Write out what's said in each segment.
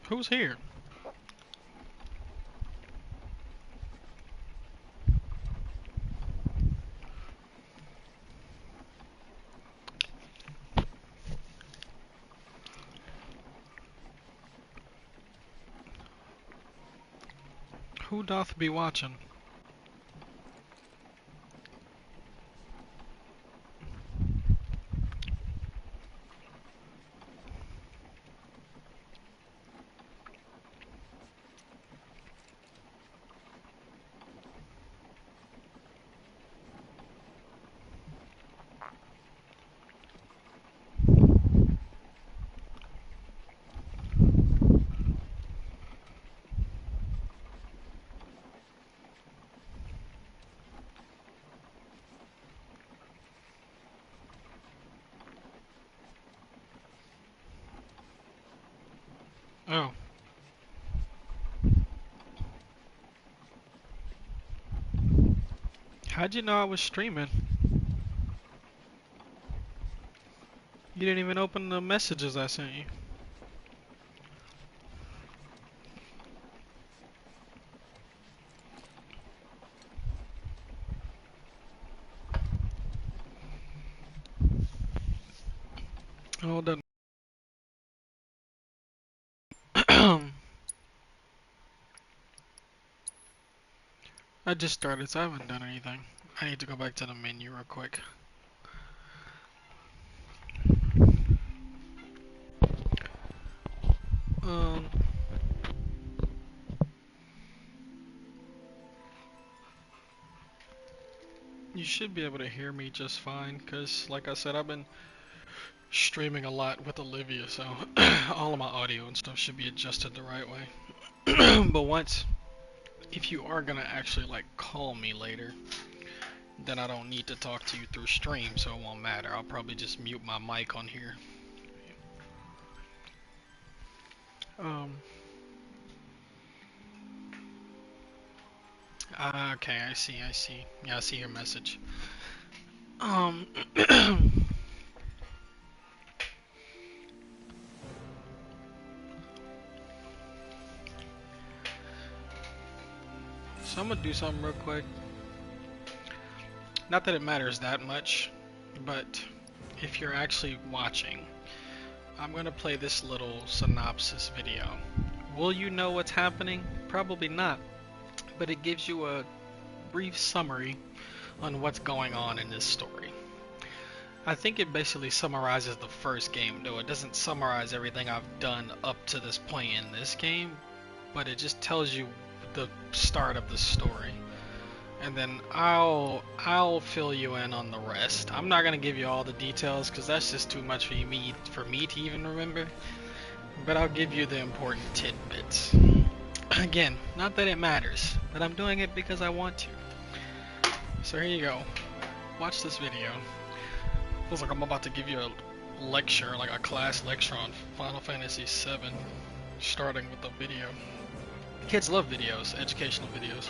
Who's here? Who doth be watching? Oh. How'd you know I was streaming? You didn't even open the messages I sent you. Hold on. I just started, so I haven't done anything. I need to go back to the menu real quick. Um, you should be able to hear me just fine, cause like I said, I've been streaming a lot with Olivia, so all of my audio and stuff should be adjusted the right way. But once, if you are gonna actually like call me later, then I don't need to talk to you through stream, so it won't matter. I'll probably just mute my mic on here. Um, okay, I see. Yeah, I see your message. Um, so I'm gonna do something real quick. Not that it matters that much, but if you're actually watching, I'm gonna play this little synopsis video. Will you know what's happening? Probably not, but it gives you a brief summary on what's going on in this story. I think it basically summarizes the first game, though it doesn't summarize everything I've done up to this point in this game, but it just tells you the start of the story. And then I'll fill you in on the rest. I'm not gonna give you all the details because that's just too much for me to even remember. But I'll give you the important tidbits. Again, not that it matters, but I'm doing it because I want to. So here you go. Watch this video. Feels like I'm about to give you a lecture, like a class lecture on Final Fantasy VII, starting with the video. Kids love videos, educational videos.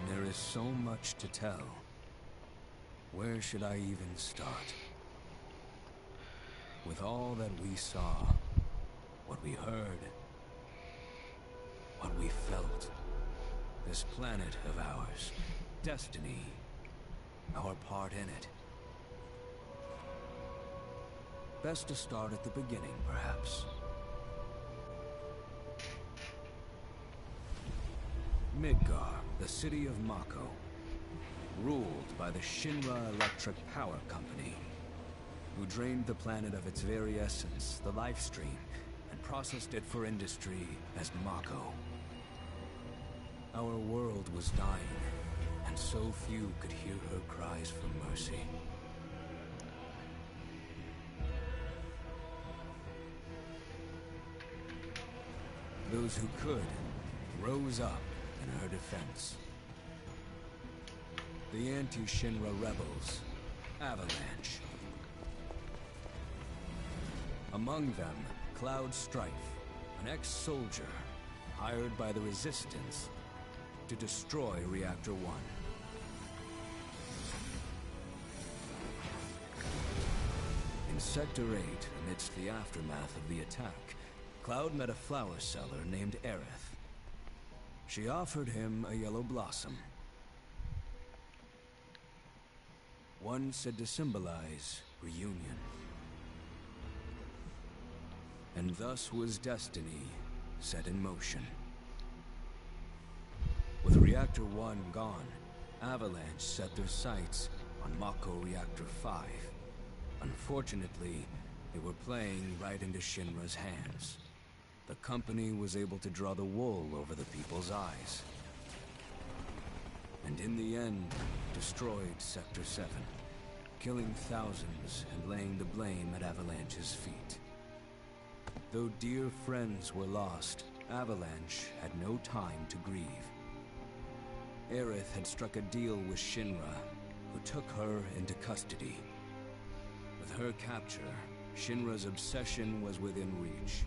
There is so much to tell. Where should I even start? With all that we saw, what we heard, what we felt, this planet of ours, destiny, our part in it. Best to start at the beginning, perhaps. Midgar, the city of Mako, ruled by the Shinra Electric Power Company, who drained the planet of its very essence, the life stream, and processed it for industry as Mako. Our world was dying, and so few could hear her cries for mercy. Those who could rose up in her defense. The anti-Shinra rebels, Avalanche. Among them, Cloud Strife, an ex-soldier hired by the Resistance to destroy Reactor 1. In Sector 8, amidst the aftermath of the attack, Cloud met a flower seller named Aerith. She offered him a yellow blossom, one said to symbolize reunion. And thus was destiny set in motion. With Reactor 1 gone, Avalanche set their sights on Mako Reactor 5. Unfortunately, they were playing right into Shinra's hands. The company was able to draw the wool over the people's eyes. And in the end, destroyed Sector 7, killing thousands and laying the blame at Avalanche's feet. Though dear friends were lost, Avalanche had no time to grieve. Aerith had struck a deal with Shinra, who took her into custody. With her capture, Shinra's obsession was within reach.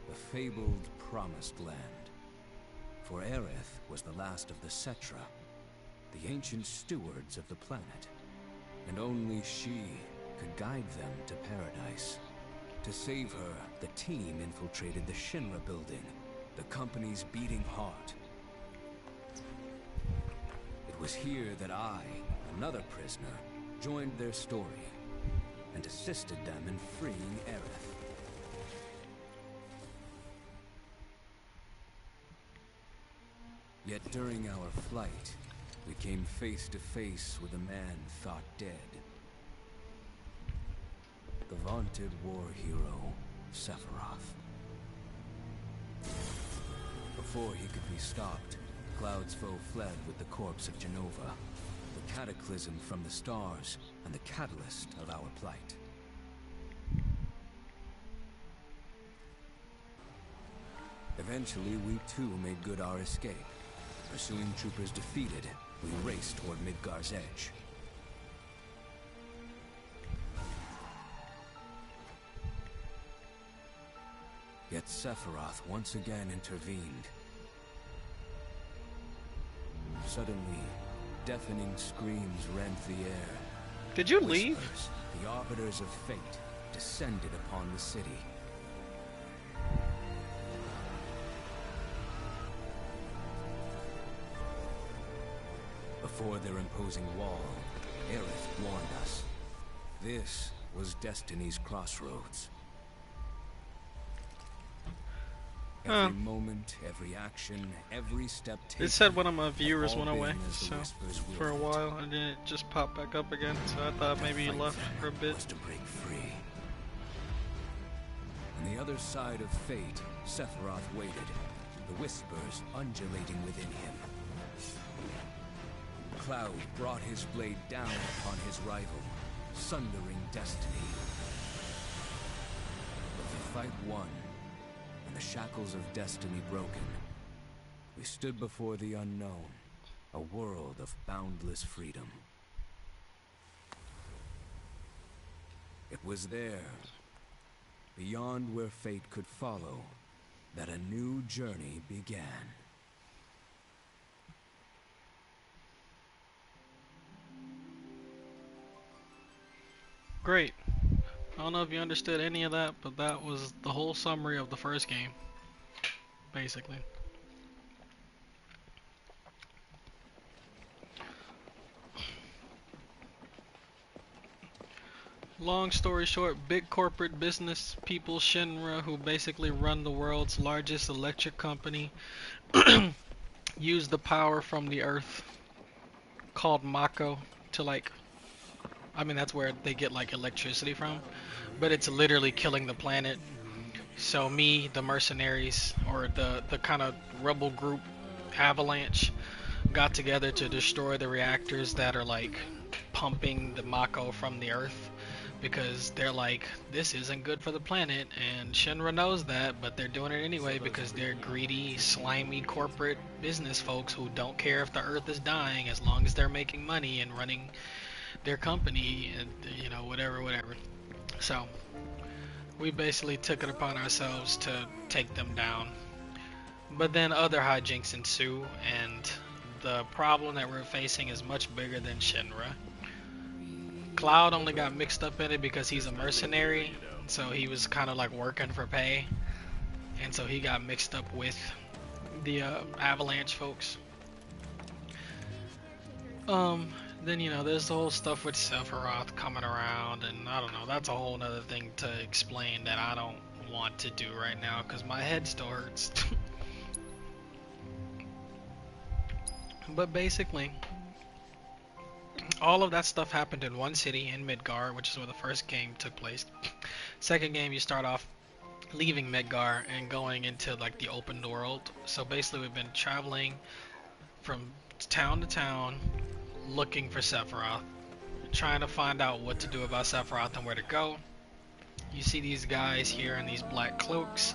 The fabled Promised Land. For Aerith was the last of the Cetra, the ancient stewards of the planet, and only she could guide them to paradise. To save her, the team infiltrated the Shinra building, the company's beating heart. It was here that I, another prisoner, joined their story and assisted them in freeing Aerith. Yet during our flight, we came face to face with a man thought dead. The vaunted war hero, Sephiroth. Before he could be stopped, Cloud's foe fled with the corpse of Genova, the cataclysm from the stars and the catalyst of our plight. Eventually, we too made good our escape. Pursuing troopers defeated, we raced toward Midgar's edge. Yet Sephiroth once again intervened. Suddenly, deafening screams rent the air. Did you leave? Whispers, the arbiters of fate, descended upon the city. Before their imposing wall, Aerith warned us. This was Destiny's crossroads. Every moment, every action, every step taken. It said one of my viewers went away, as the so whispers for a willed. while, and then it just popped back up again. So I thought maybe you Fight left then for a bit. was to break free. On the other side of fate, Sephiroth waited, the whispers undulating within him. Cloud brought his blade down upon his rival, sundering destiny. But the fight won, and the shackles of destiny broken. We stood before the unknown, a world of boundless freedom. It was there, beyond where fate could follow, that a new journey began. Great. I don't know if you understood any of that, but that was the whole summary of the first game, basically. Long story short, big corporate business people, Shinra, who basically run the world's largest electric company, use the power from the earth, called Mako, to I mean, that's where they get like electricity from, but it's literally killing the planet. So me, the mercenaries, or the kind of rebel group, Avalanche, got together to destroy the reactors that are like pumping the Mako from the earth, because they're like, this isn't good for the planet, and Shinra knows that, but they're doing it anyway because they're greedy, slimy corporate business folks who don't care if the earth is dying as long as they're making money and running their company, and you know, whatever. So we basically took it upon ourselves to take them down. But then other hijinks ensue, and the problem that we're facing is much bigger than Shinra. Cloud only got mixed up in it because he's a mercenary, so he was kind of like working for pay. and so he got mixed up with the Avalanche folks. Then you know there's the whole stuff with Sephiroth coming around, and I don't know, that's a whole nother thing to explain that I don't want to do right now because my head still hurts. But basically, all of that stuff happened in one city in Midgar, which is where the first game took place. Second game, you start off leaving Midgar and going into like the open world. So basically, we've been traveling from town to town looking for Sephiroth, trying to find out what to do about Sephiroth and where to go. You see these guys here in these black cloaks.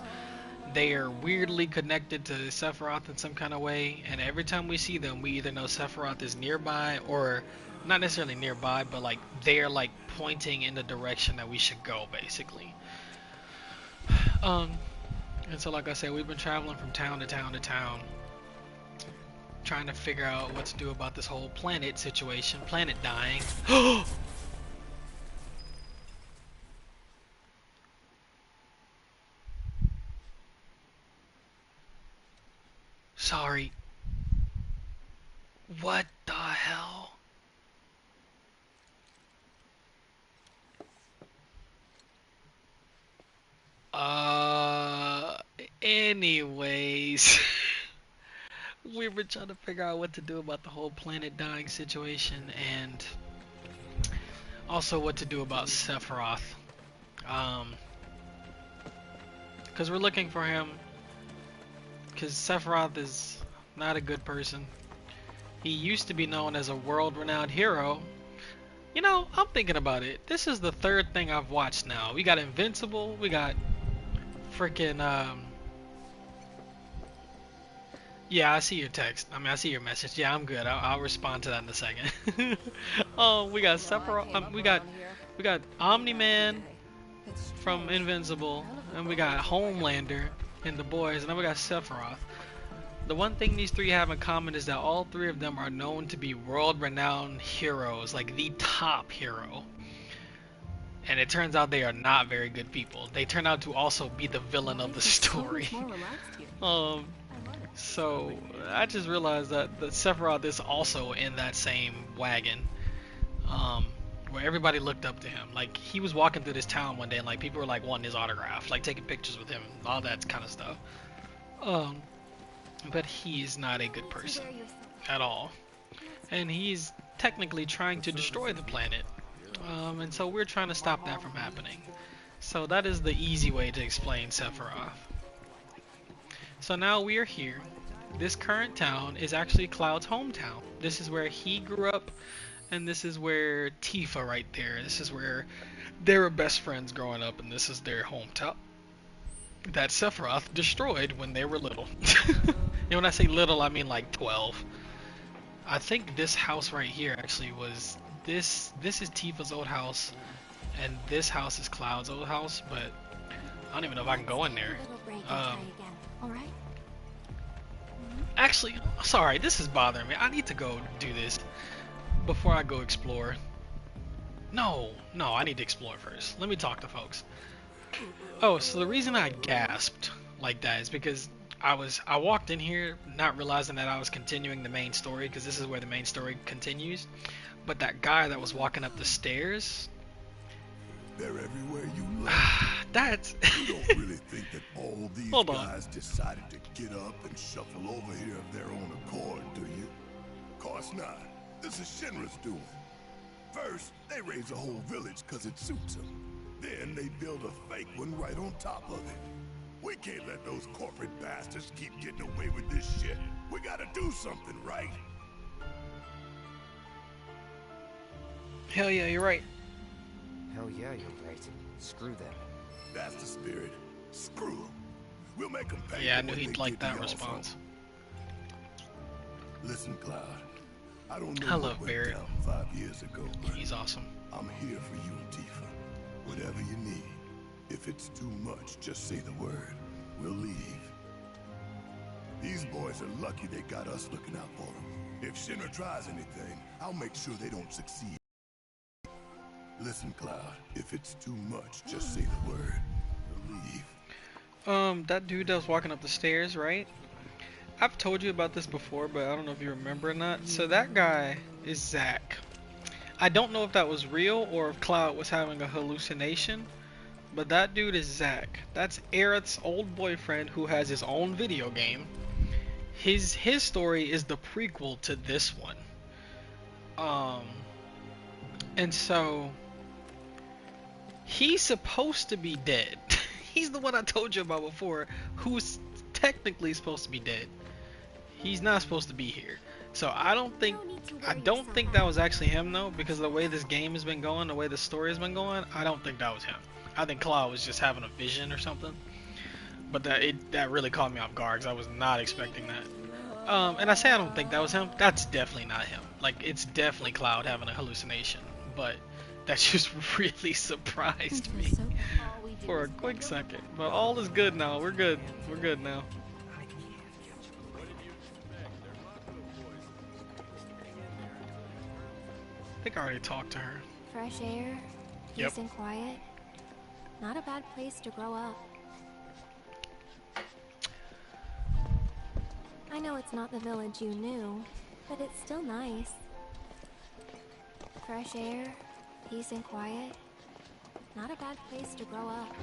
They are weirdly connected to Sephiroth in some kind of way, and every time we see them, we either know Sephiroth is nearby or not necessarily nearby, but like they're like pointing in the direction that we should go, basically. And so like I said, we've been traveling from town to town to town, trying to figure out what to do about this whole planet situation, planet dying. Sorry. What the hell? Anyways. We were trying to figure out what to do about the whole planet dying situation, and also what to do about Sephiroth. Because we're looking for him, because Sephiroth is not a good person. He used to be known as a world-renowned hero. You know, I'm thinking about it. This is the third thing I've watched now. We got Invincible, we got freaking, yeah, I see your text. I mean, I see your message. Yeah, I'm good. I'll respond to that in a second. Oh, we got Sephiroth. We got Omni-Man from Invincible, and we got Homelander and the boys, and then we got Sephiroth. The one thing these three have in common is that all three of them are known to be world-renowned heroes, like the top hero. And it turns out they are not very good people. They turn out to also be the villain of the story. So I just realized that the Sephiroth is also in that same wagon, where everybody looked up to him. Like, he was walking through this town one day, and like people were like wanting his autograph, like taking pictures with him, all that kind of stuff. But he's not a good person at all, and he's technically trying to destroy the planet. And so we're trying to stop that from happening. So that is the easy way to explain Sephiroth. So now we are here. This current town is actually Cloud's hometown. This is where he grew up, and this is where Tifa right there. This is where they were best friends growing up, and this is their hometown that Sephiroth destroyed when they were little. You know, when I say little, I mean like 12. I think this house right here actually was this is Tifa's old house, and this house is Cloud's old house, but I don't even know if I can go in there. Actually, sorry, this is bothering me. I need to go do this before I go explore. No, I need to explore first. Let me talk to folks. Oh, so the reason I gasped like that is because I walked in here not realizing that I was continuing the main story, because this is where the main story continues. But that guy that was walking up the stairs, they're everywhere you look. That's You don't really think that all these guys decided to get up and shuffle over here of their own accord, do you? Course not. This is Shinra's doing. First, they raise a whole village because it suits them. Then they build a fake one right on top of it. We can't let those corporate bastards keep getting away with this shit. We gotta do something, right? Hell yeah, you're right. Hell yeah, you're right. Screw them. That's the spirit. Screw them. We'll make them pay. Yeah, I knew he'd like that response. Listen, Cloud. I don't know what went down 5 years ago, but he's awesome. I'm here for you and Tifa. Whatever you need. If it's too much, just say the word. We'll leave. These boys are lucky they got us looking out for them. If Shinra tries anything, I'll make sure they don't succeed. Listen, Cloud, if it's too much, just say the word. We'll leave. That dude that was walking up the stairs, right? I've told you about this before, but I don't know if you remember or not. So that guy is Zach. I don't know if that was real or if Cloud was having a hallucination, but that dude is Zach. That's Aerith's old boyfriend who has his own video game. His story is the prequel to this one. And so he's supposed to be dead. He's the one I told you about before, who's technically supposed to be dead. He's not supposed to be here. So I don't think that was actually him though, because of the way this game has been going, the way the story has been going, I don't think that was him. I think Cloud was just having a vision or something. But that really caught me off guard because I was not expecting that. And I say I don't think that was him. That's definitely not him. Like, it's definitely Cloud having a hallucination. But that just really surprised me for a quick second. But all is good now. We're good. We're good now. I think I already talked to her. Fresh air, peace and quiet. Not a bad place to grow up. I know it's not the village you knew, but it's still nice. Fresh air, peace and quiet. Not a bad place to grow up.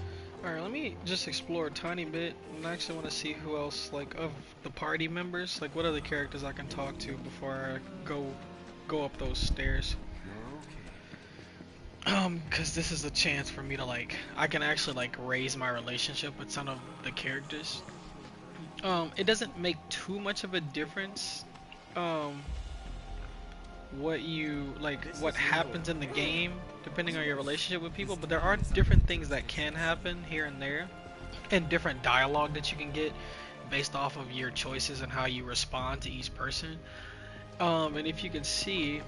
Alright, let me just explore a tiny bit. And I actually want to see who else, like, of the party members, like, what other characters I can talk to before I go up those stairs. Because this is a chance for me to, like, I can actually, like, raise my relationship with some of the characters. It doesn't make too much of a difference, what happens in the game, depending on your relationship with people, but there are different things that can happen here and there, and different dialogue that you can get based off of your choices and how you respond to each person. And if you can see,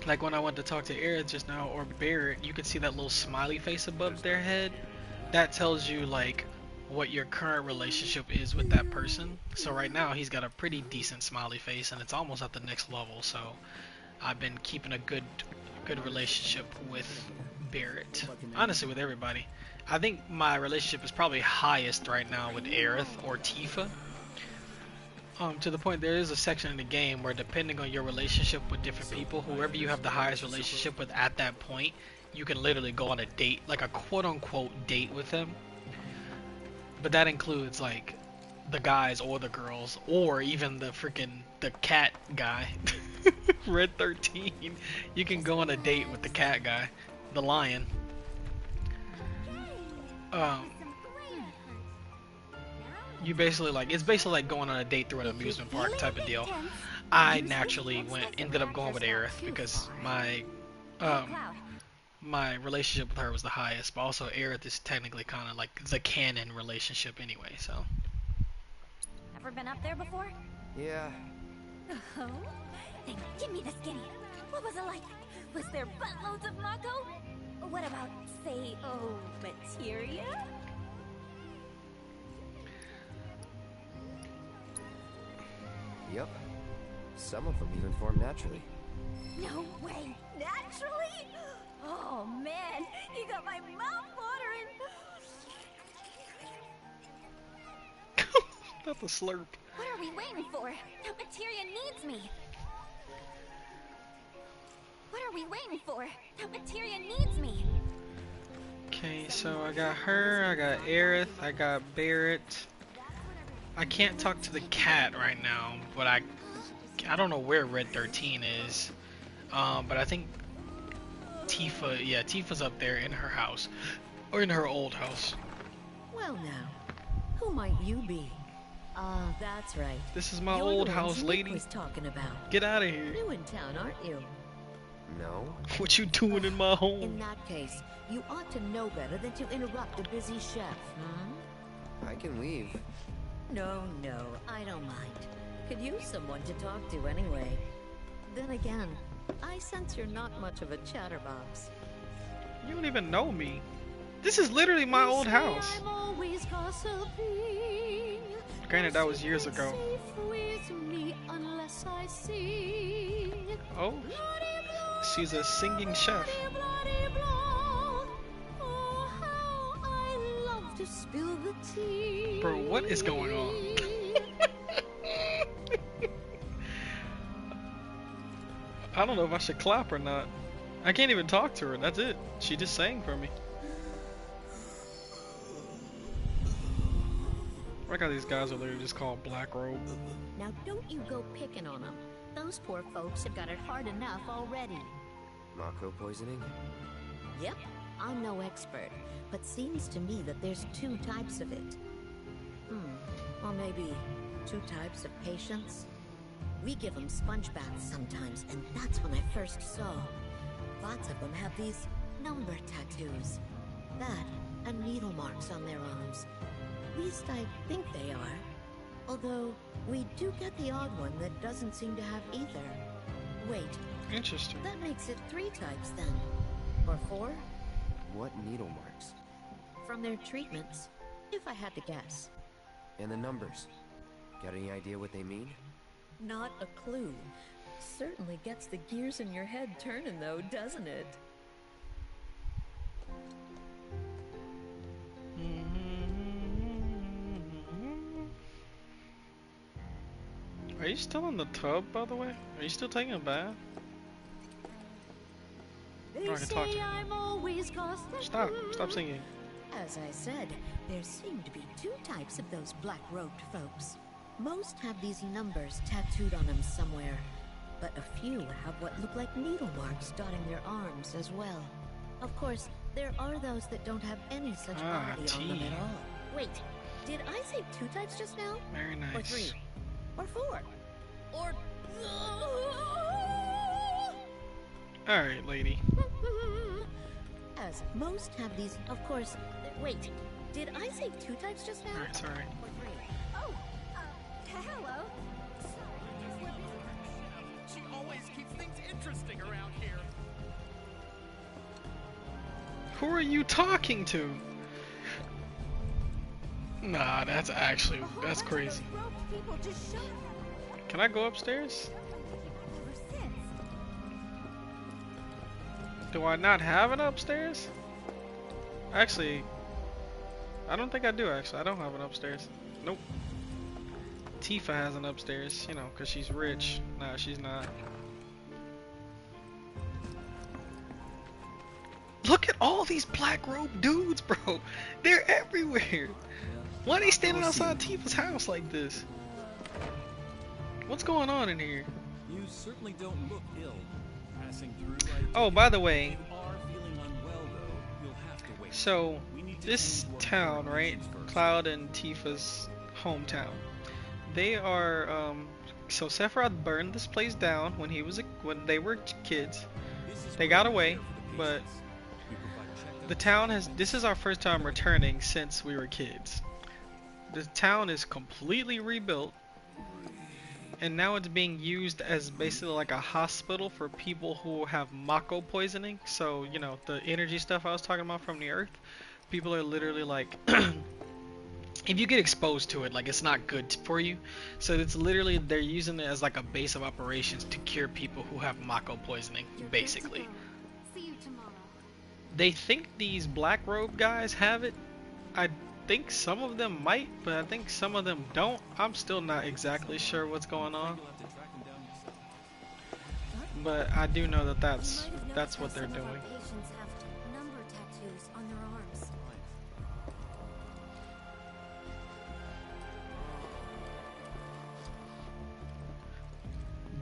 like when I went to talk to Aerith just now, or Barrett, you can see that little smiley face above their head. That tells you, like, what your current relationship is with that person. So right now he's got a pretty decent smiley face and it's almost at the next level, so I've been keeping a good relationship with Barrett. Honestly, with everybody. I think my relationship is probably highest right now with Aerith or Tifa. To the point there is a section in the game where, depending on your relationship with different people, whoever you have the highest relationship with at that point, you can literally go on a date, like a quote-unquote date with them. But that includes, like, the guys or the girls, or even the cat guy. Red 13. You can go on a date with the cat guy, the lion. You basically, like, it's basically like going on a date through an amusement park type of deal. I naturally ended up going with Aerith because my relationship with her was the highest, but also Aerith is technically kind of like the canon relationship anyway, so. Ever been up there before? Yeah. Oh? Then give me the skinny. What was it like? Was there buttloads of Mako? What about, say, materia? Yep. Some of them even form naturally. No way! Naturally? Oh man, you got my mouth watering. Not the slurp. What are we waiting for? That materia needs me. What are we waiting for? That materia needs me. Okay, so I got her, I got Aerith, I got Barrett. I can't talk to the cat right now, but I don't know where Red 13 is. But I think Tifa, yeah, Tifa's up there in her house, or in her old house. Well now, who might you be? Ah, that's right. This is my You're old the ones house, Nick lady. was talking about. Get out of here. New in town, aren't you? No. What you doing in my In home? that case, you ought to know better than to interrupt a busy chef, hmm? I can leave. No, I don't mind. Could use someone to talk to anyway. Then again, I sense you're not much of a chatterbox. You don't even know me. This is literally my old house. I'm always gossiping. Granted, that was years ago. Safe with me unless I sing. Oh, she's a singing chef. Oh, how I love to spill the tea. Bro, what is going on? I don't know if I should clap or not. I can't even talk to her. That's it. She just sang for me. I got these guys over there just called Black Robe. Now don't you go picking on them. Those poor folks have got it hard enough already. Mako poisoning? Yep, I'm no expert, but seems to me that there's two types of it. Or maybe two types of patients. We give them sponge baths sometimes, and that's when I first saw. Lots of them have these number tattoos. That and needle marks on their arms. At least I think they are. Although, we do get the odd one that doesn't seem to have either. Wait, Interesting. that makes it 3 types then. Or 4? What needle marks? From their treatments, if I had to guess. And the numbers? Got any idea what they mean? Not a clue. Certainly gets the gears in your head turning though, doesn't it? Are you still in the tub, by the way? Are you still taking a bath? They I can talk to say you. I'm always Stop singing. As I said, there seem to be 2 types of those black-robed folks. Most have these numbers tattooed on them somewhere, but a few have what look like needle marks dotting their arms as well. Of course, there are those that don't have any such body on them at all. Wait, did I say 2 types just now? Very nice. Or 3? Or 4? Or... Alright, lady. As most have these, of course... Wait, did I say 2 types just now? Alright, sorry. Or 3? Oh, hello. She always keeps things interesting around here. Who are you talking to? Nah, that's crazy. Can I go upstairs? Do I not have an upstairs? Actually, I don't think I do actually. I don't have an upstairs. Nope. Tifa has an upstairs, you know, because she's rich. Nah, she's not. Look at all these black robe dudes, bro. They're everywhere. Why are they standing outside Tifa's house like this? What's going on in here? You certainly don't look ill. Passing through right. Oh, by the way, If you are feeling unwell though, you'll have to wait. so We need to this tend to our town, right? preparations first. Cloud and Tifa's hometown. They are so Sephiroth burned this place down when when they were kids. This is They where got we away, care for the but patients. We provide the checkups, town this is our first time returning since we were kids. The town is completely rebuilt, and now it's being used as basically like a hospital for people who have Mako poisoning. So, you know, the energy stuff I was talking about from the earth, people are literally like, if you get exposed to it, like, it's not good for you. So it's literally, they're using it as like a base of operations to cure people who have Mako poisoning, basically. See you tomorrow. They think these black robe guys have it. I think some of them might, but I think some of them don't. I'm still not exactly sure what's going on, you'll have to track them down yourself. but I do know that that's what they're doing. Patients have number tattoos on their arms.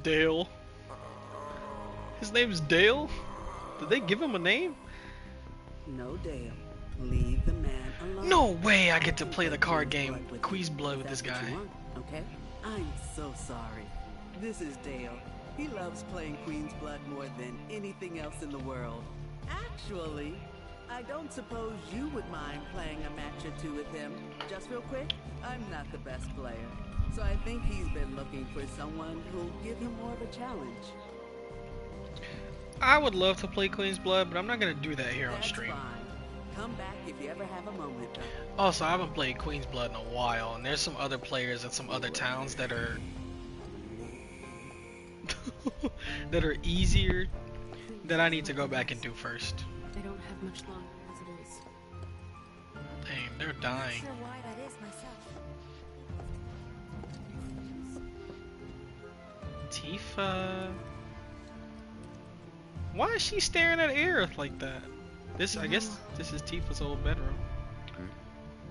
Dale. His name's Dale? Did they give him a name? No, Dale. Leave the man alone. No way I get to think play the that card means game work with Queen's you, Blood if with this that's what guy. you want, okay? I'm so sorry. This is Dale. He loves playing Queen's Blood more than anything else in the world. Actually, I don't suppose you would mind playing a match or two with him. Just real quick, I'm not the best player. So I think he's been looking for someone who'll give him more of a challenge. I would love to play Queen's Blood, but I'm not gonna do that here on That's stream. fine. Come back if you ever have a moment, though. Also, I haven't played Queen's Blood in a while, and there's some other players in some other towns that are that are easier that I need to go back and do first. I don't have much longer as it is. Dang, they're dying. Not sure why that is myself. Tifa. Why is she staring at Aerith like that? I guess this is Tifa's old bedroom.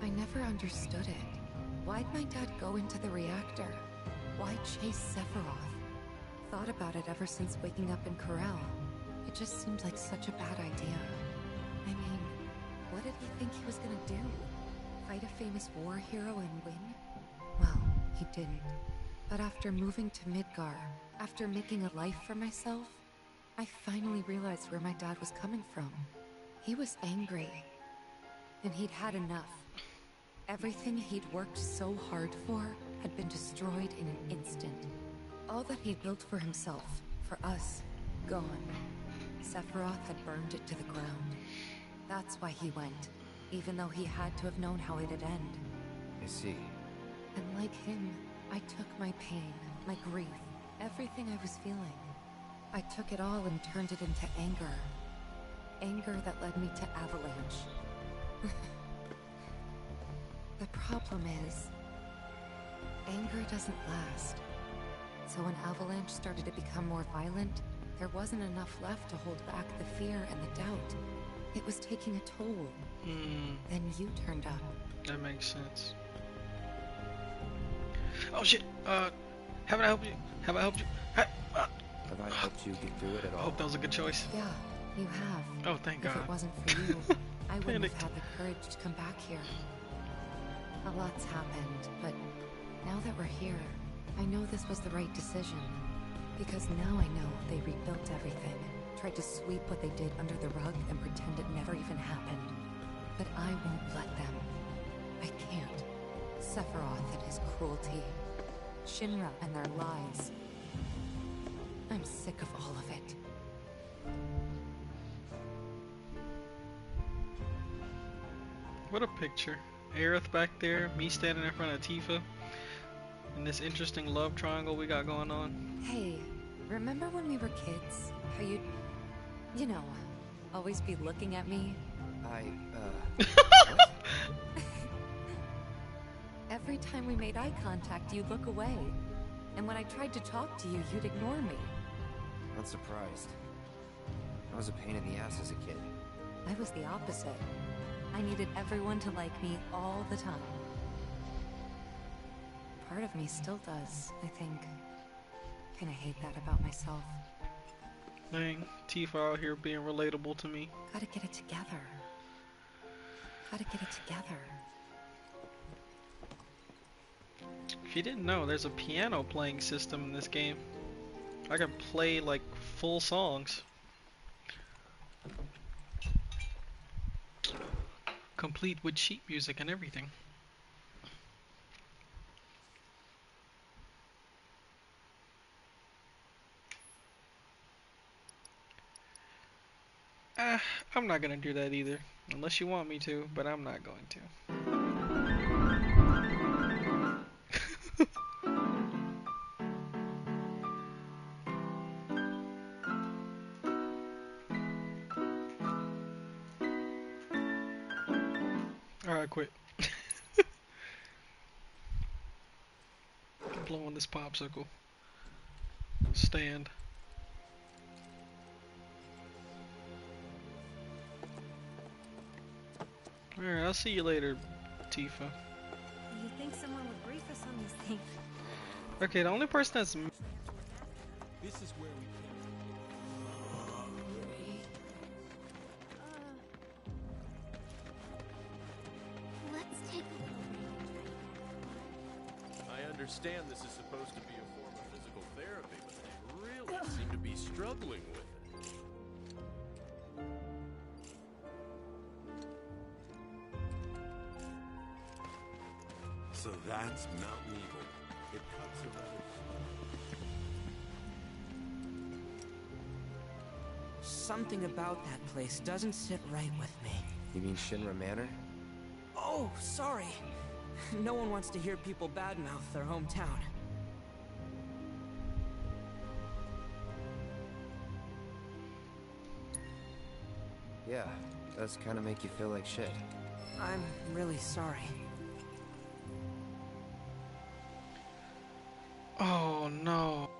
I never understood it. Why'd my dad go into the reactor? Why chase Sephiroth? Thought about it ever since waking up in Corel. It just seemed like such a bad idea. I mean, what did he think he was gonna do? Fight a famous war hero and win? Well, he didn't. But after moving to Midgar, after making a life for myself, I finally realized where my dad was coming from. He was angry. And he'd had enough. Everything he'd worked so hard for had been destroyed in an instant. All that he'd built for himself, for us, gone. Sephiroth had burned it to the ground. That's why he went, even though he had to have known how it'd end. I see. And like him, I took my pain, my grief, everything I was feeling. I took it all and turned it into anger. Anger that led me to Avalanche. The problem is, anger doesn't last. So when Avalanche started to become more violent, there wasn't enough left to hold back the fear and the doubt. It was taking a toll. Then you turned up. That makes sense. Oh shit! Haven't I helped you? Have I helped you? Have I helped you get through it at I all? hope that was a good choice. Yeah, you have. Oh, thank God. If it wasn't for you, I wouldn't have had the courage to come back here. A lot's happened, but now that we're here, I know this was the right decision. Because now I know they rebuilt everything, tried to sweep what they did under the rug and pretend it never even happened. But I won't let them. I can't. Sephiroth and his cruelty. Shinra and their lies. I'm sick of all of it. What a picture. Aerith back there, me standing in front of Tifa, and this interesting love triangle we got going on. Hey, remember when we were kids? How you'd, you know, always be looking at me? What? Every time we made eye contact, you'd look away. And when I tried to talk to you, you'd ignore me. Not surprised. I was a pain in the ass as a kid. I was the opposite. I needed everyone to like me all the time. Part of me still does, I think. Kinda hate that about myself. Dang, Tifa out here being relatable to me. Gotta get it together. Gotta get it together. If you didn't know, there's a piano playing system in this game. I can play like full songs. Complete with sheet music and everything. I'm not gonna do that either. Unless you want me to, but I'm not going to. Alright, quit. Blowing this popsicle. Stand. Alright, I'll see you later, Tifa. You think someone would brief us on this thing? Okay, the only person that's... This is where we Let's take a little I understand this is supposed to be a form of physical therapy, but they really seem to be struggling with it. So that's Mountain Evil. It cuts around. Something about that place doesn't sit right with me. You mean Shinra Manor? Oh, sorry. No one wants to hear people badmouth their hometown. Yeah, does kind of make you feel like shit. I'm really sorry. Oh no.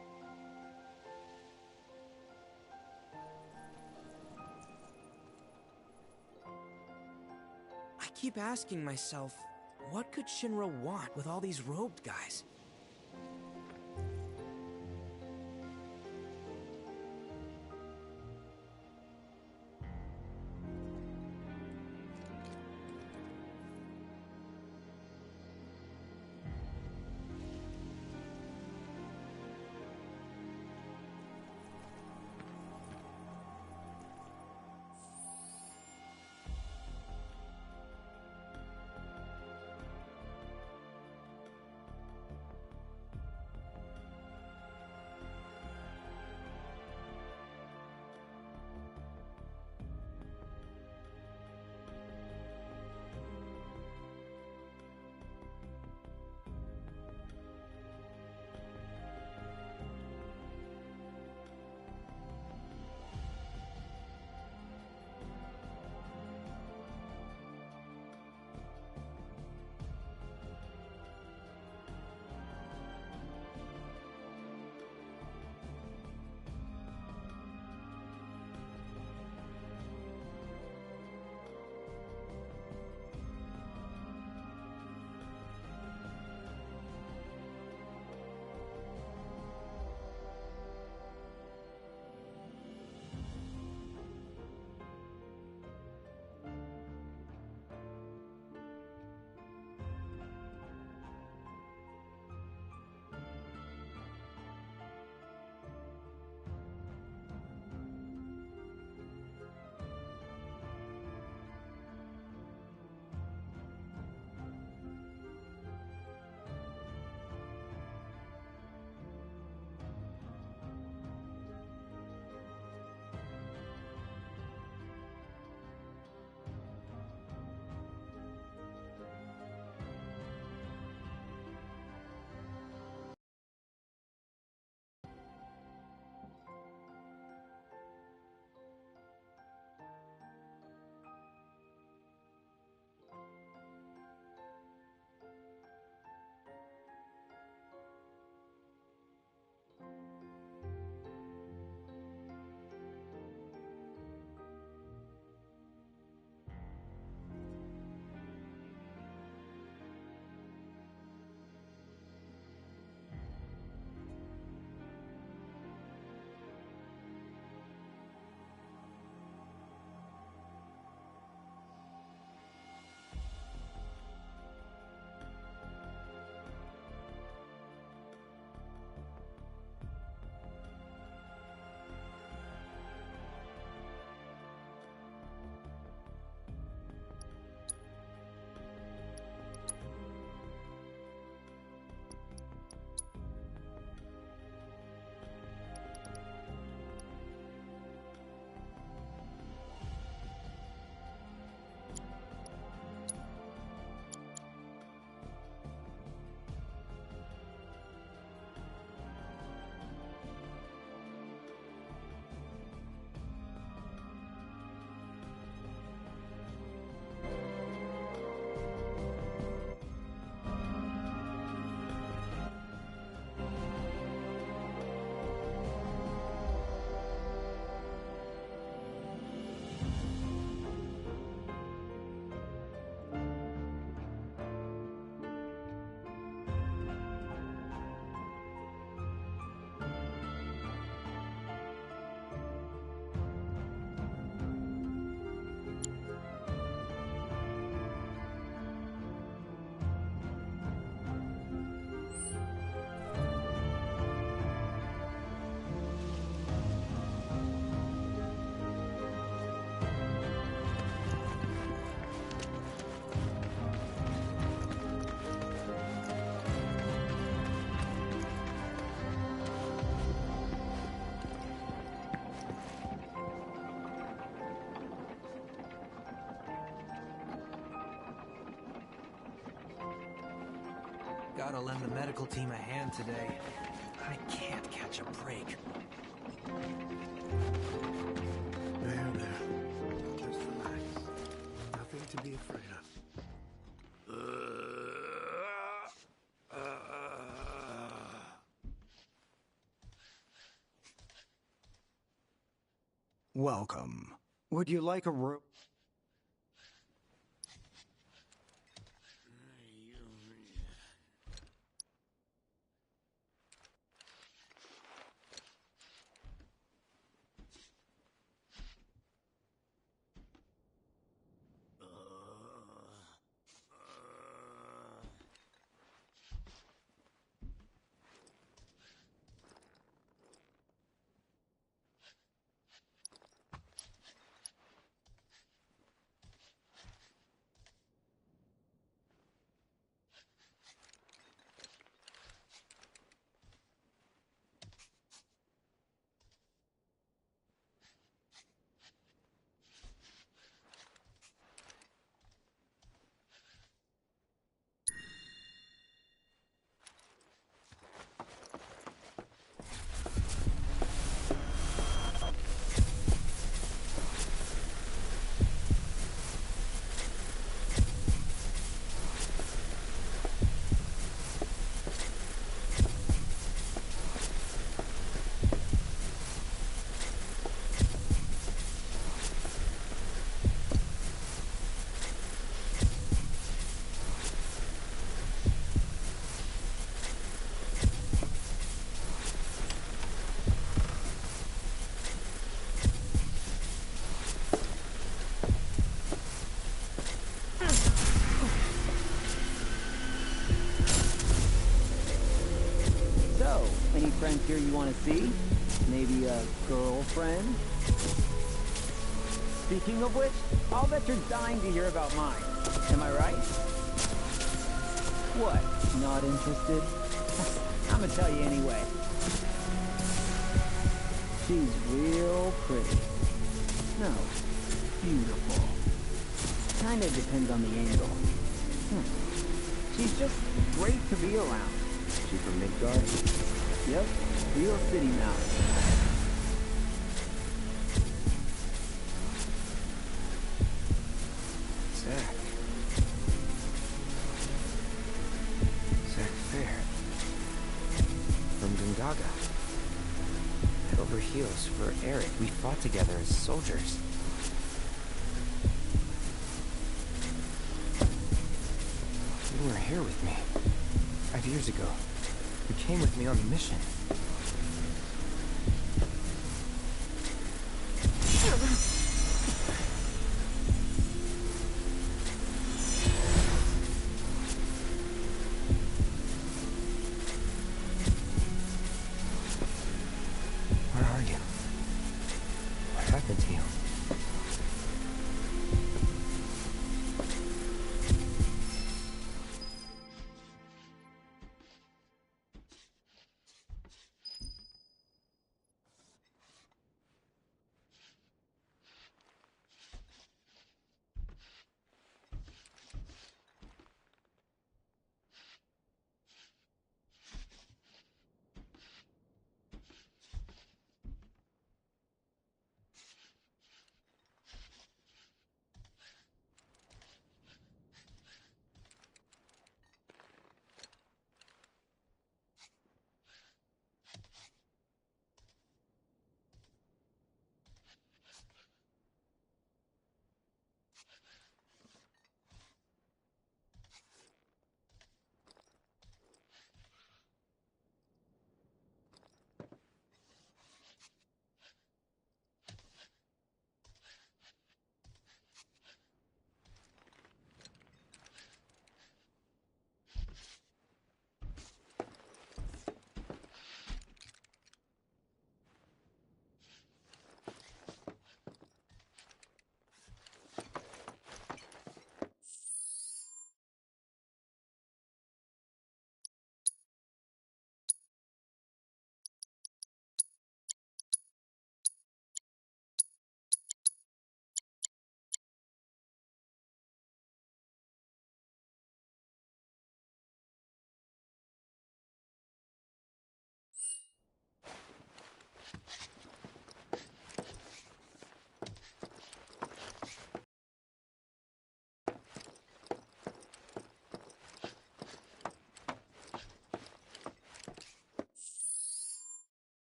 I keep asking myself, what could Shinra want with all these robed guys? Gotta lend the medical team a hand today. I can't catch a break. There. Just relax. Nothing to be afraid of. Welcome. Would you like a room? Any friends here you want to see? Maybe a girlfriend? Speaking of which, I'll bet you're dying to hear about mine. Am I right? What? Not interested? I'm gonna tell you anyway. She's real pretty. No, beautiful. Kinda depends on the angle. She's just great to be around. She from Midgard? Yep, real city mouse. Zack Fair. From Gungaga. Head over heels for Eric. We fought together as soldiers. You were here with me 5 years ago. You came with me on the mission. Where are you? What happened to you?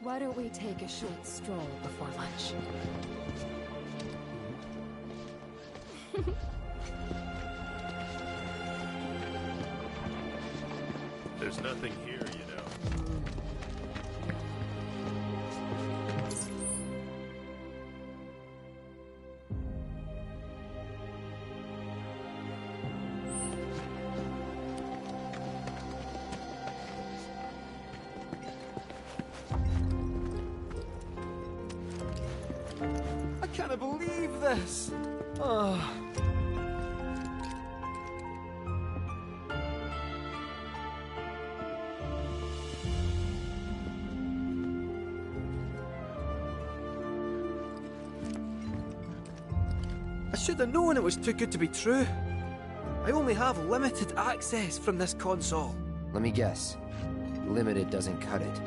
Why don't we take a short stroll before lunch? There's nothing here, you know. I can't believe this! Oh. I should have known it was too good to be true. I only have limited access from this console. Let me guess. Limited doesn't cut it.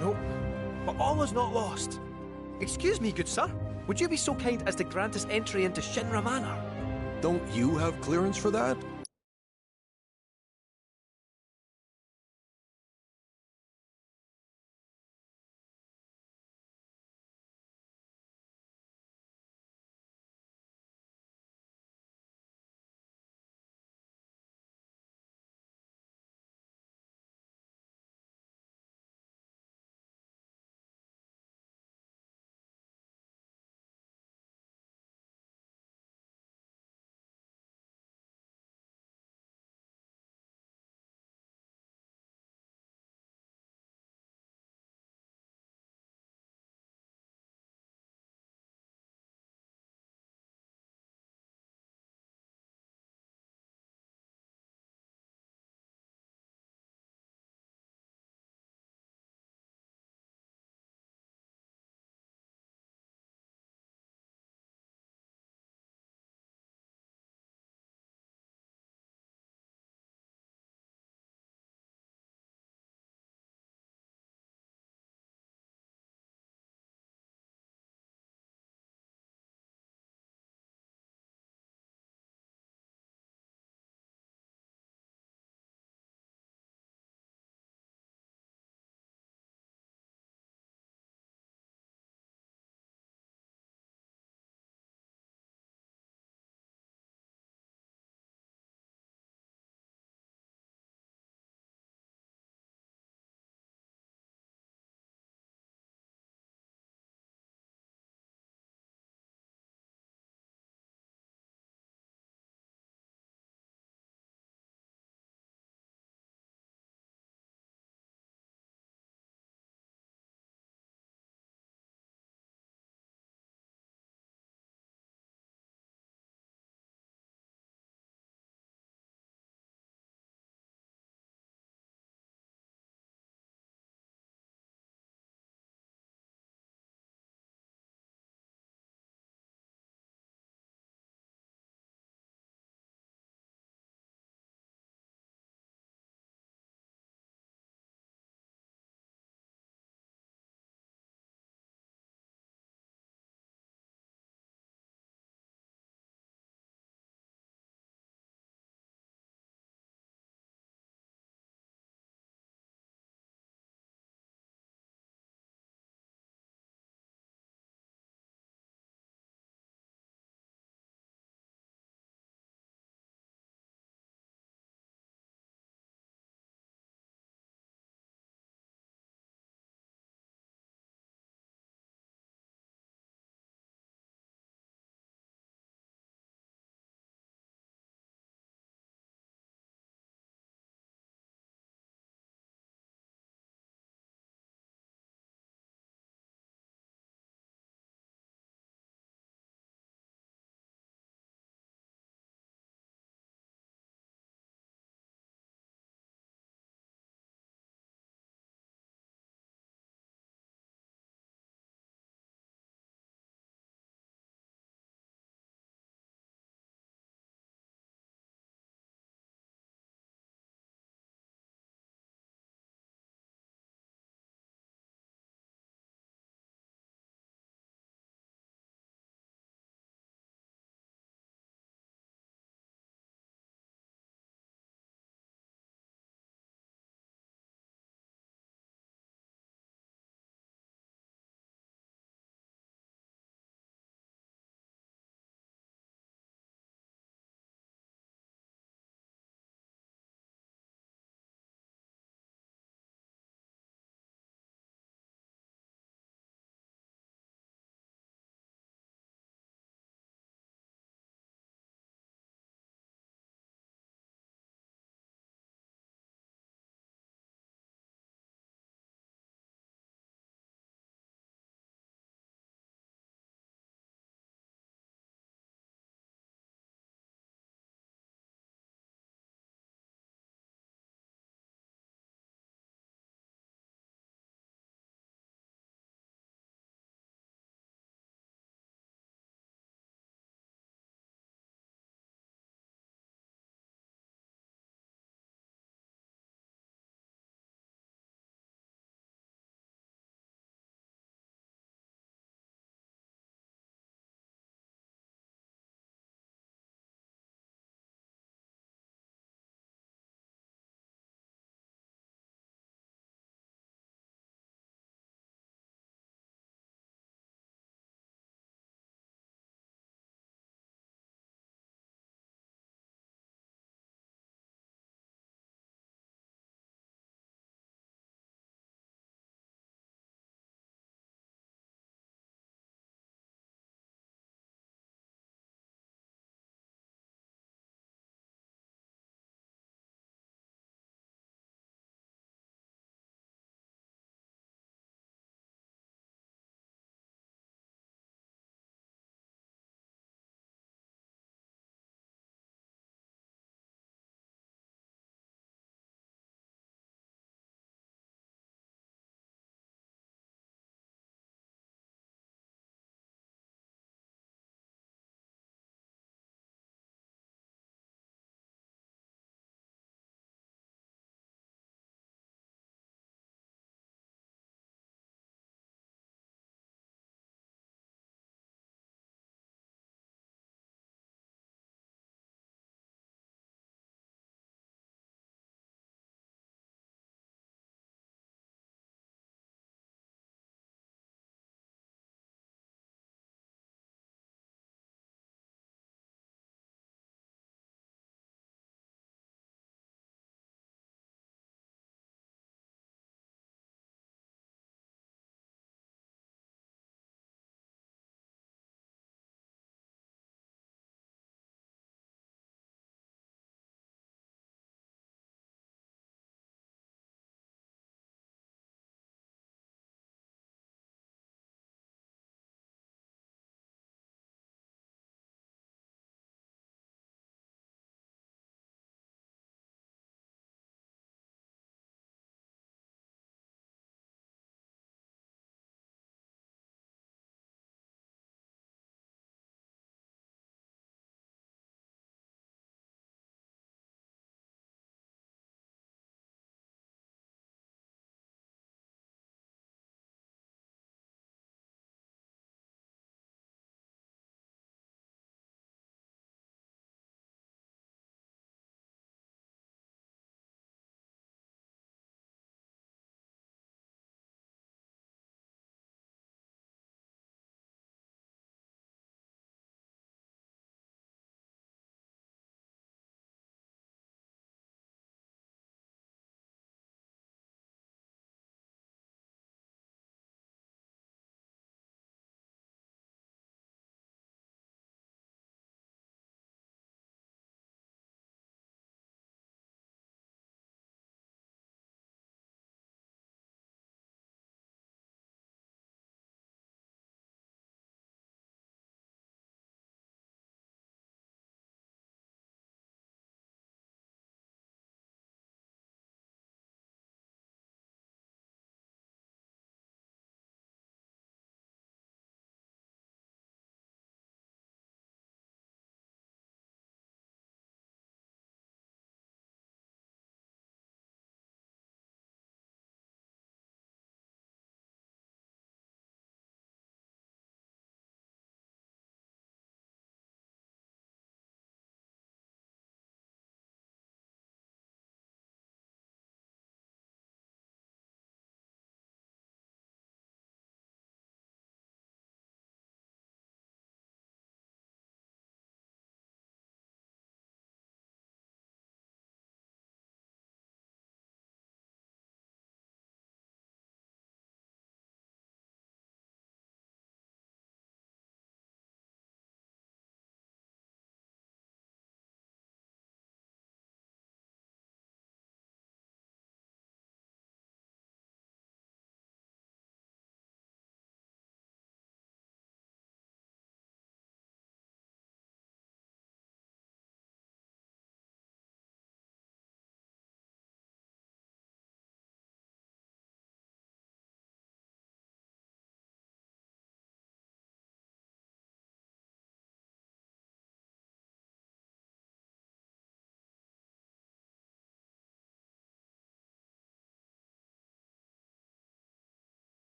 Nope. But all is not lost. Excuse me, good sir. Would you be so kind as to grant us entry into Shinra Manor? Don't you have clearance for that?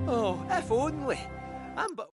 Oh, if only. I'm but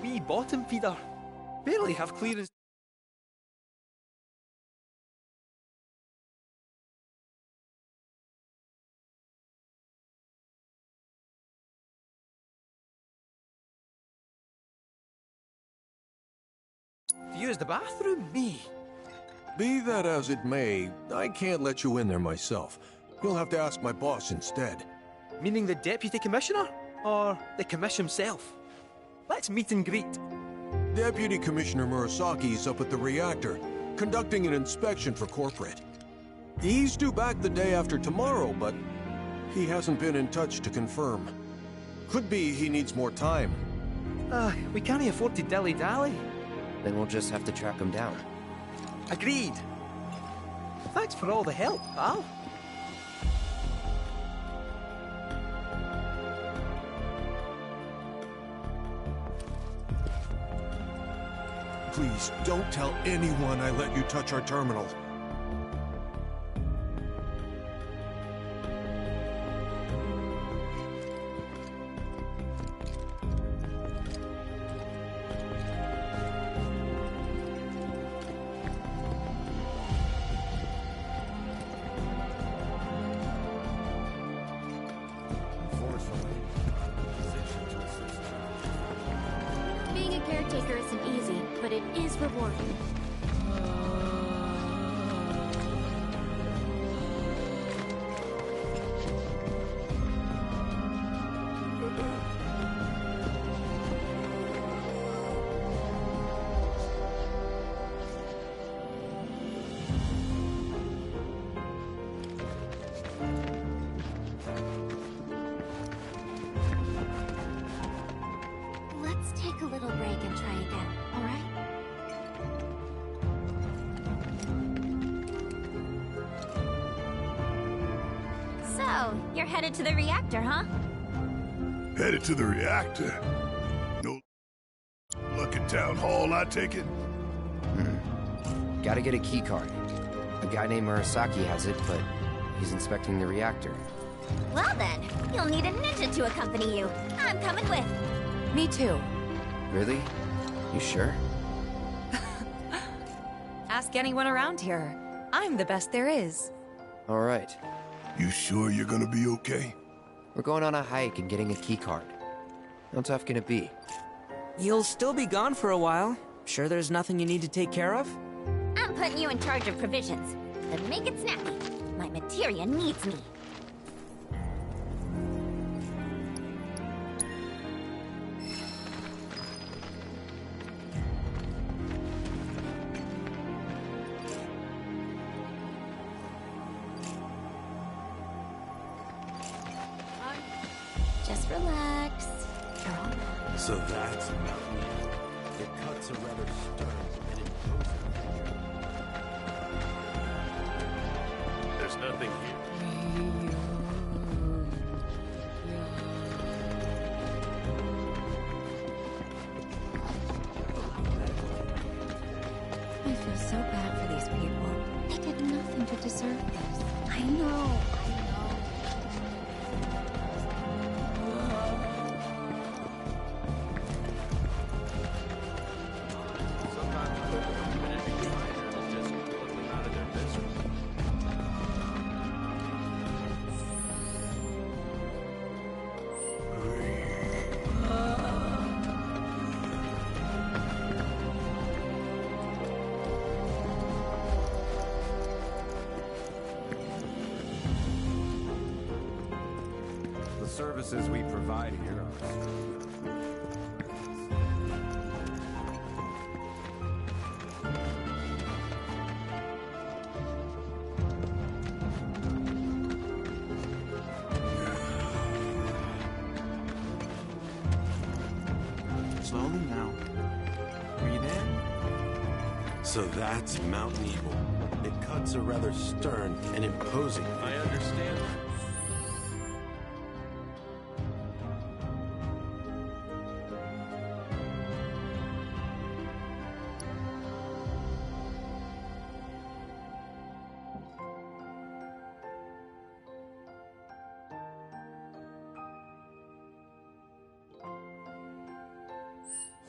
wee bottom feeder. Barely have clearance. To use the bathroom? Me. Be that as it may, I can't let you in there myself. You'll have to ask my boss instead. Meaning the deputy commissioner? Or the commish himself? Let's meet and greet. Deputy Commissioner Murasaki's up at the reactor, conducting an inspection for corporate. He's due back the day after tomorrow, but he hasn't been in touch to confirm. Could be he needs more time. We can't afford to dilly-dally. Then we'll just have to track him down. Agreed. Thanks for all the help, pal. Please, don't tell anyone I let you touch our terminal. Being a caretaker isn't easy, but it is rewarding. Let's take a little break and try again, alright? So, you're headed to the reactor, huh? Headed to the reactor? No luck at town hall, I take it? Gotta get a key card. A guy named Murasaki has it, but he's inspecting the reactor. Well then, you'll need a ninja to accompany you. I'm coming with. Me too. Really? You sure? Ask anyone around here. I'm the best there is. All right. You sure you're gonna be okay? We're going on a hike and getting a key card. How tough can it be? You'll still be gone for a while. Sure there's nothing you need to take care of? I'm putting you in charge of provisions. But make it snappy. My materia needs me. Just relax. You're all right. So that's Mountain View. It cuts a rather stern and imposing figure. There's nothing here. I feel so bad for these people. They did nothing to deserve this. I know. The services we provide here are... Slowly now. Breathe in. So that's Mountain Evil. It cuts a rather stern and imposing figure. I understand.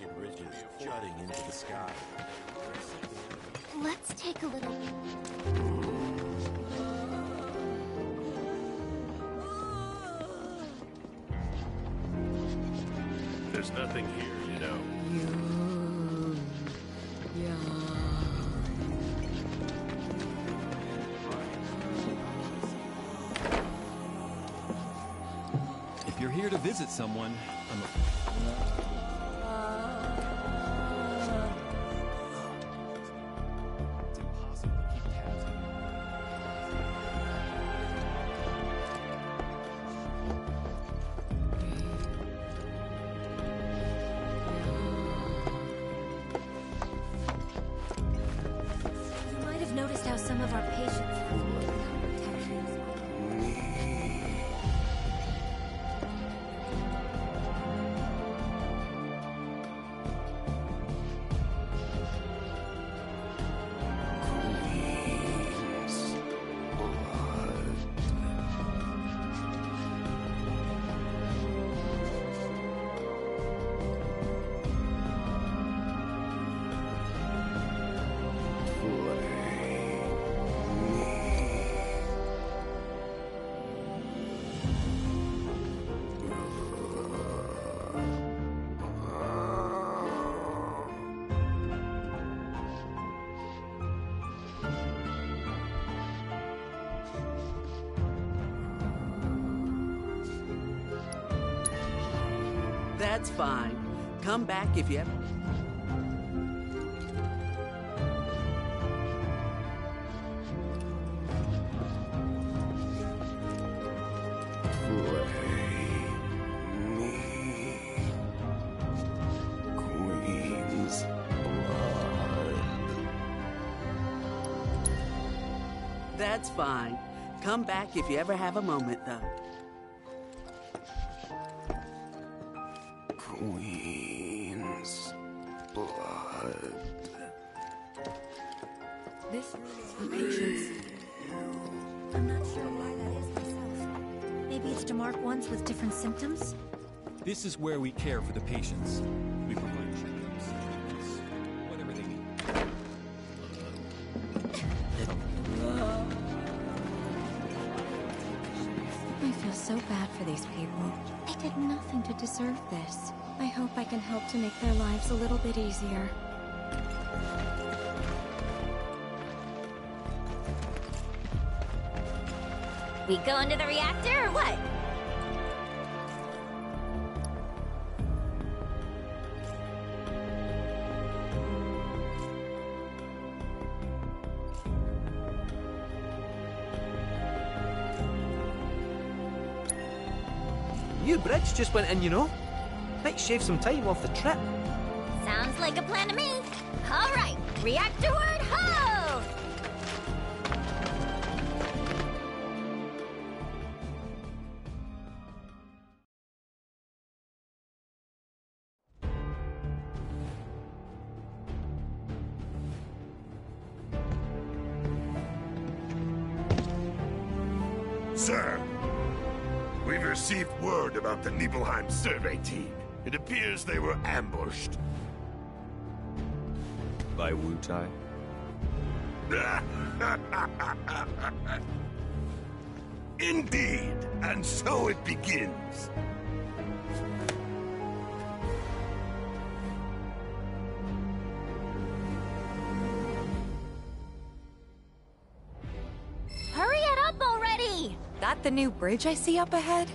Enriched jutting into the sky. Let's take a little. There's nothing here, you know. If you're here to visit someone, it's impossible to keep tabs on You might have noticed how some of our patients That's fine. Come back if you ever... Queen's blood. That's fine. Come back if you ever have a moment, though. Queen's blood. This is for patients. I'm not sure why that is myself. Maybe it's to mark ones with different symptoms? This is where we care for the patients. We provide checkups, treatments, whatever they need. I feel so bad for these people. They did nothing to deserve this. I hope I can help to make their lives a little bit easier. We go into the reactor or what? New bridge just went in, you know. Might shave some time off the trip. Sounds like a plan to me. All right, reactorward ho! Sir, we've received word about the Nibelheim survey team. It appears they were ambushed. By Wu-Tai? Indeed, and so it begins. Hurry it up already! That the new bridge I see up ahead?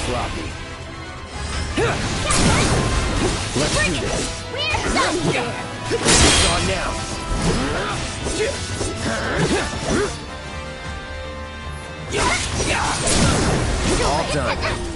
sloppy. Let's do this. We're done here! It's on now. All done.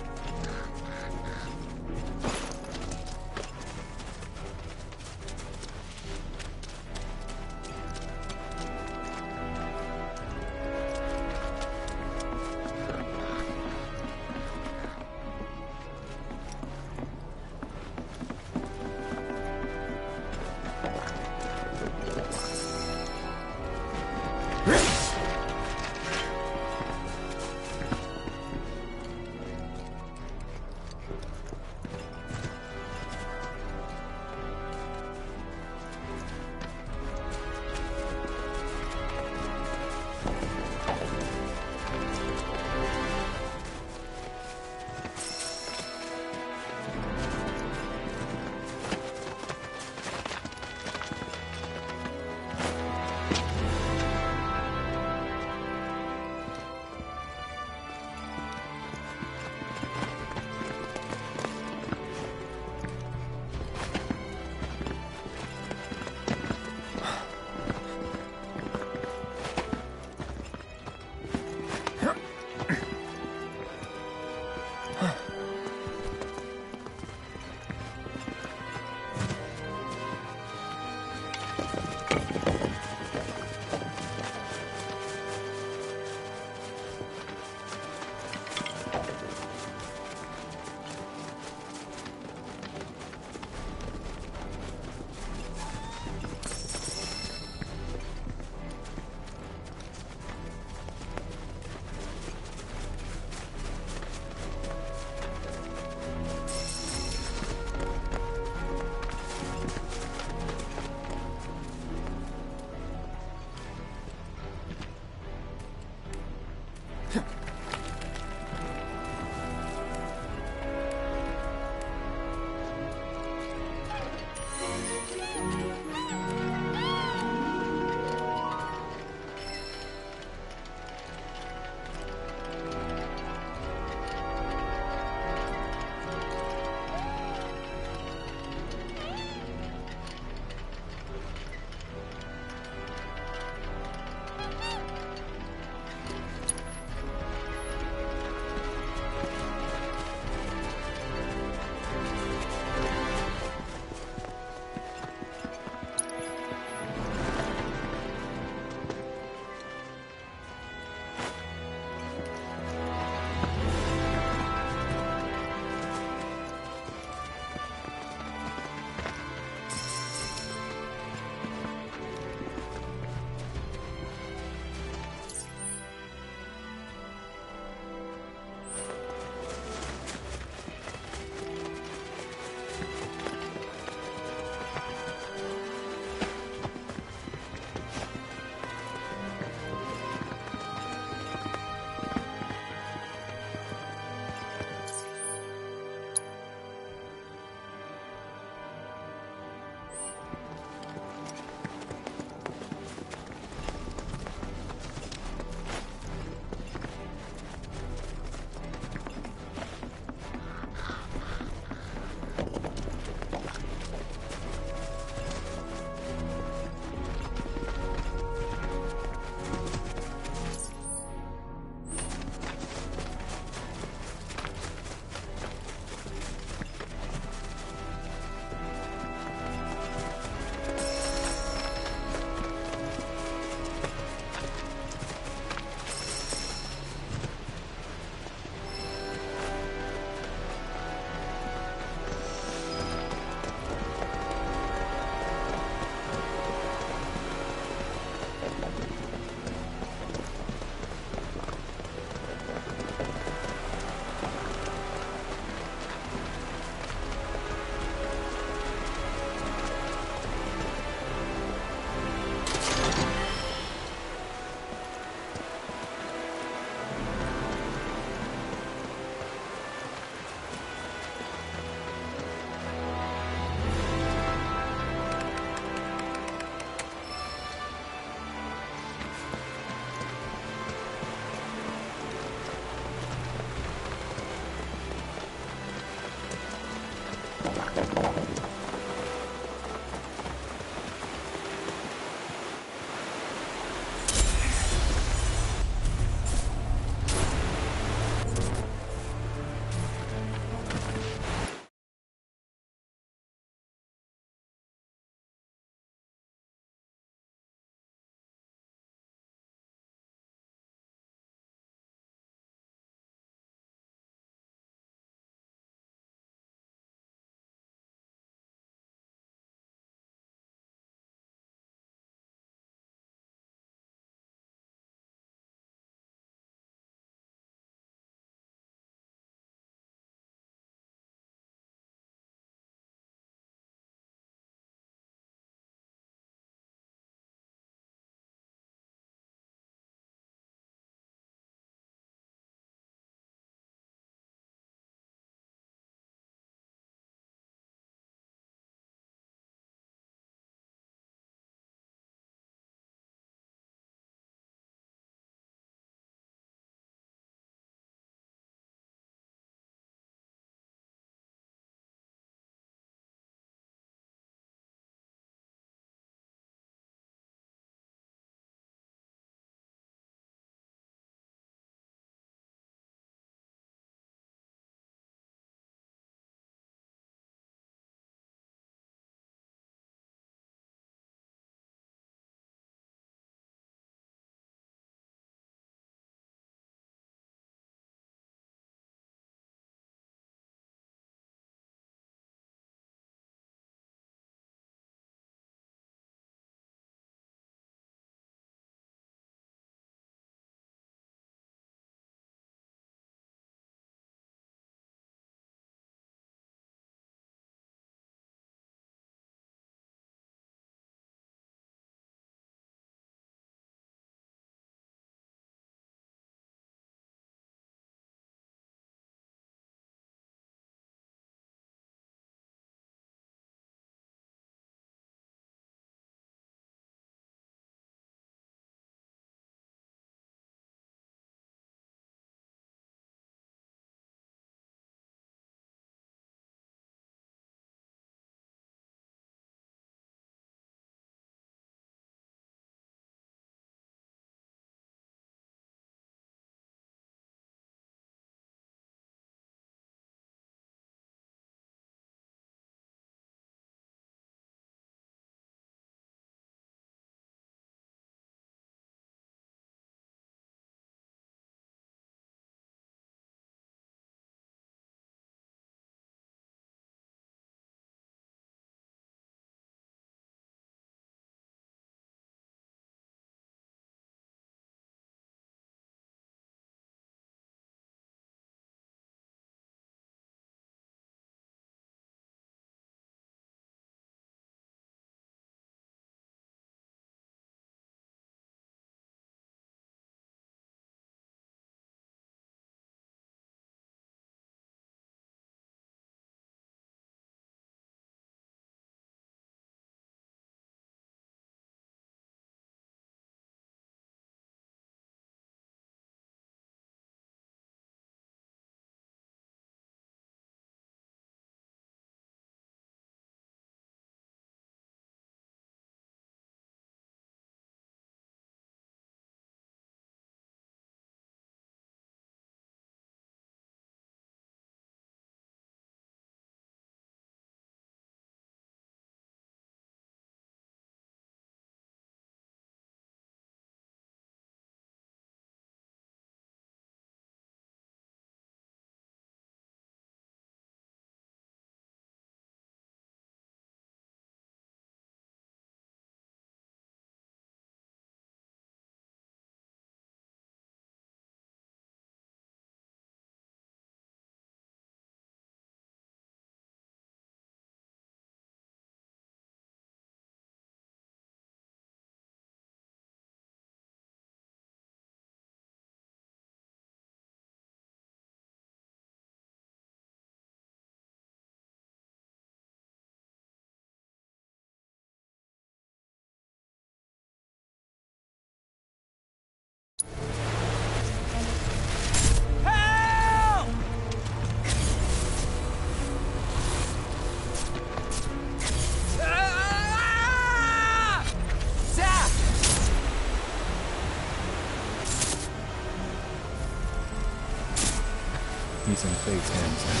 He's in fate's hands now.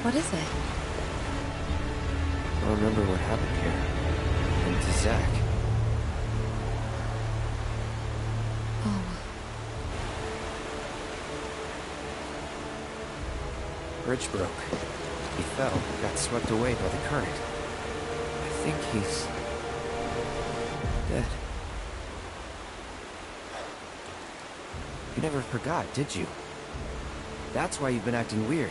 What is it? I remember what happened here. And to Zack. Oh. Bridge broke. He fell, got swept away by the current. I think he's... dead. You never forgot, did you? That's why you've been acting weird.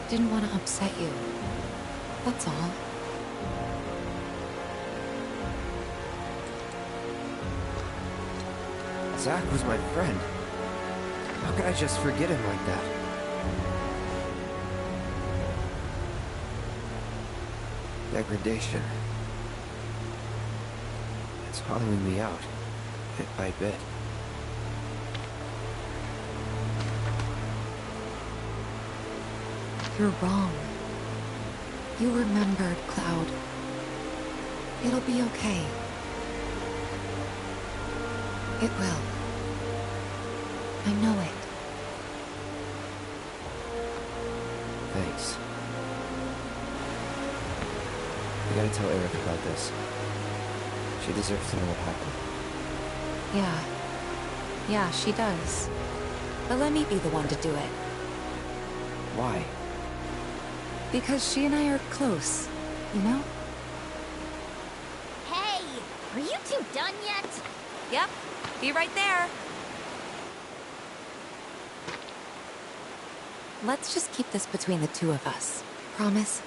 Didn't want to upset you. That's all. Zack was my friend. How could I just forget him like that? Degradation. It's hollowing me out, bit by bit. You're wrong. You remembered, Cloud. It'll be okay. It will. I know it. Thanks. I gotta tell Eric about this. She deserves to know what happened. Yeah, she does. But let me be the one to do it. Why? Because she and I are close, you know? Hey! Are you two done yet? Yep. Be right there. Let's just keep this between the two of us. Promise?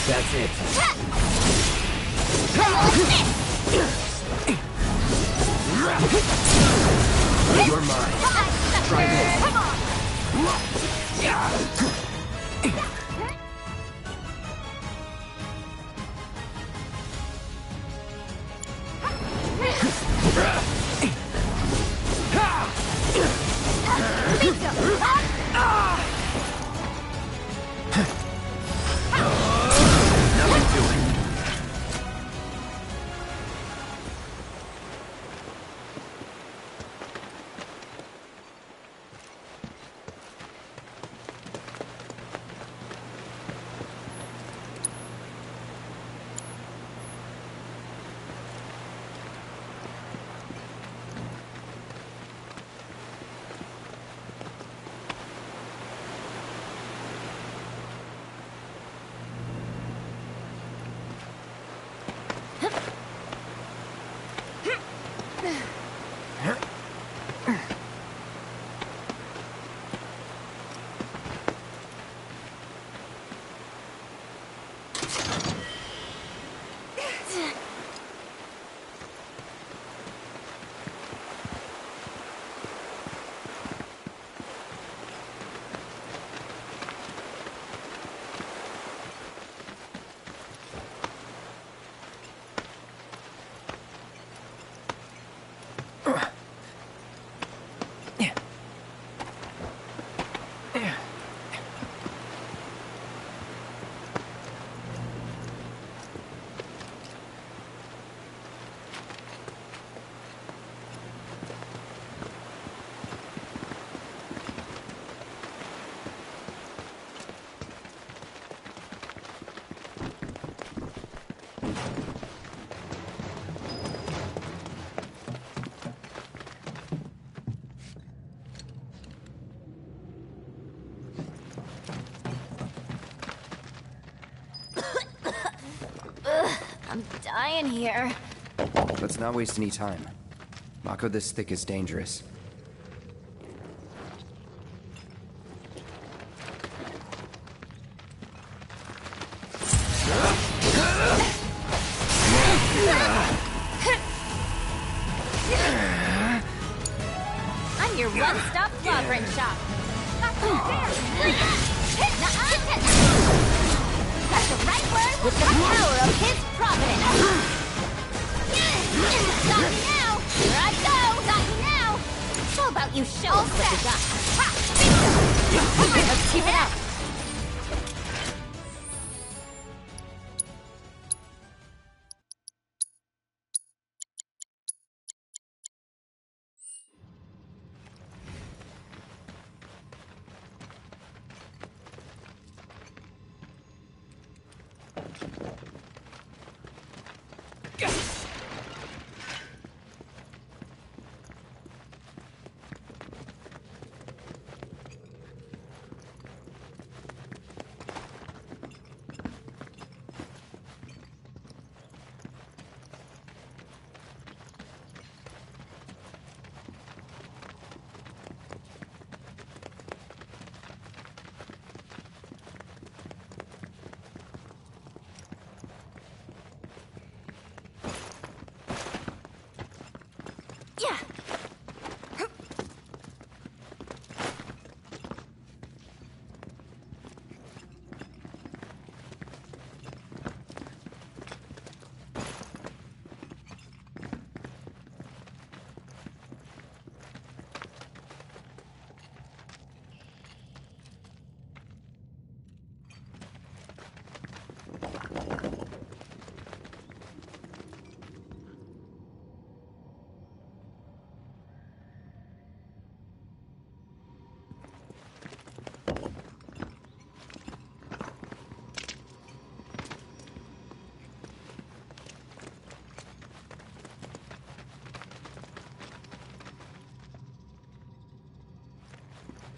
That's it. You're mine. Try this. Come on! I'm dying here. Let's not waste any time. Mako this thick is dangerous. I'm your one-stop clobbering shop. Got the right word with the power of his providence. Got me now. Here I go. Got me now. How about you show us what you got? Let's keep it up.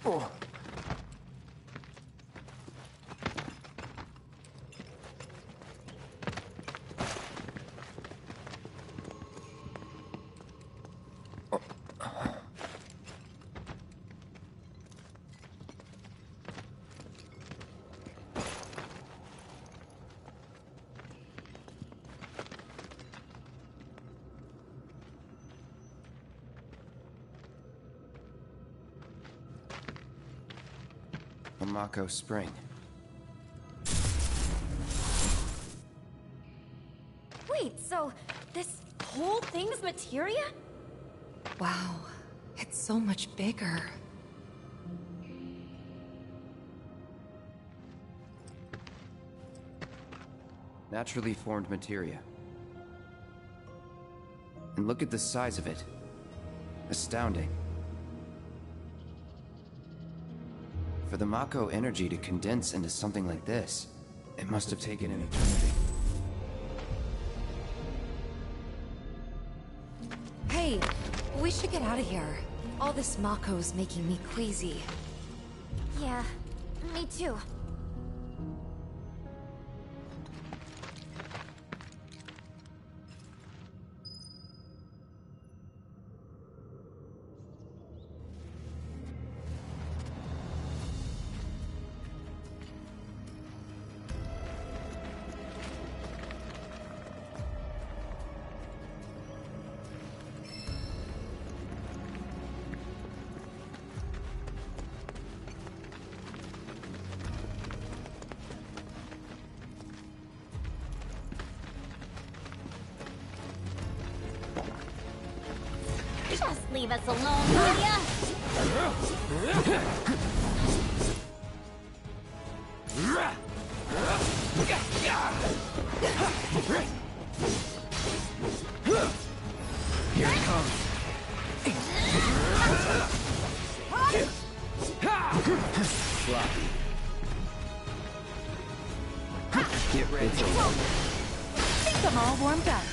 Oh. Mako Spring. Wait, so this whole thing's materia? Wow, it's so much bigger. Naturally formed materia. And look at the size of it. Astounding. For the Mako energy to condense into something like this, it must have taken an eternity. Hey, we should get out of here. All this Mako's making me queasy. Yeah, me too. Just leave us alone, will ya? Here it comes. Sloppy. Get ready. I think I'm all warmed up.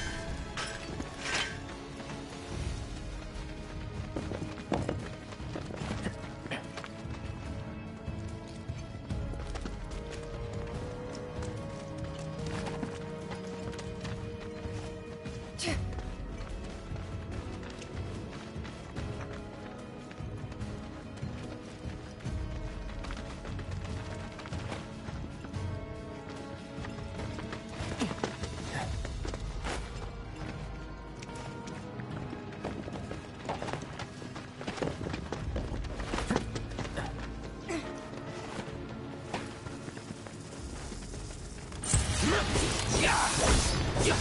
Gotcha!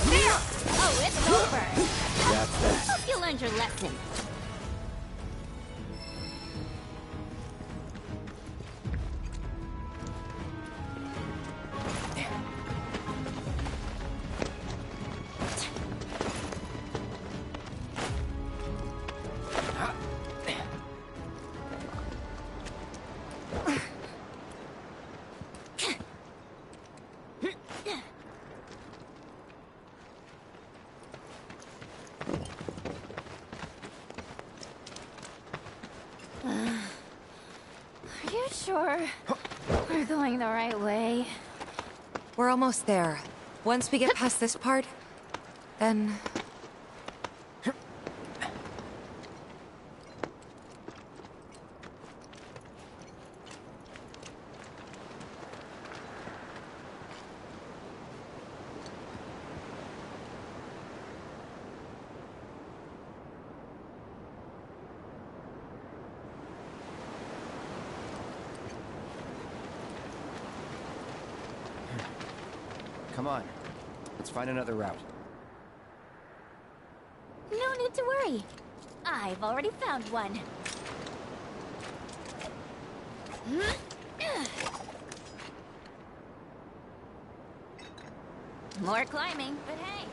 There! Oh, it's over! That's that. Hope you learned your lesson. Are you sure we're going the right way? We're almost there. Once we get past this part, then... Come on. Let's find another route. No need to worry. I've already found one. More climbing, but hey.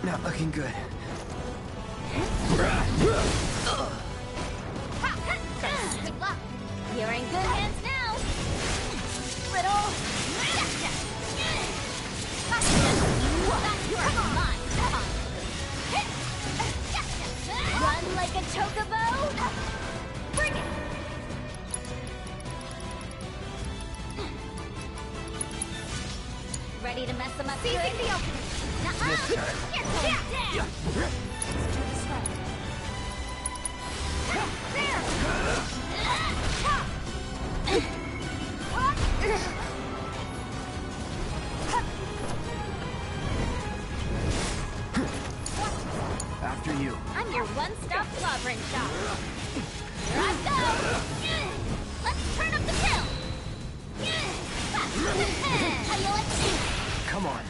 Not looking good. Good luck. You're in good hands now. Little. You're mine. Run like a chocobo. Bring it. Ready to mess them up? Seizing the opening. Here comes down. After you. I'm your one-stop slobbering shop. Here I go. Let's turn up the pill. How you like this? Come on.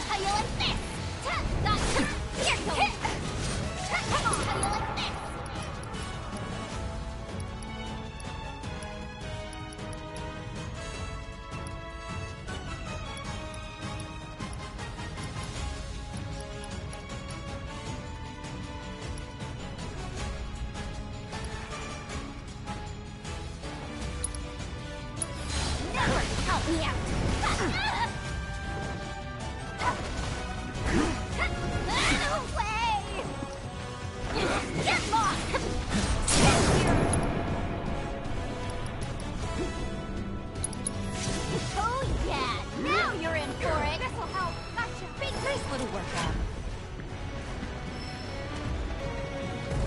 How you like this? Gotcha. Here goes. Come on. How you like this? Never help me out. No way! Get lost! Oh yeah, now you're in for it. This'll help. Gotcha. Big nice little workout.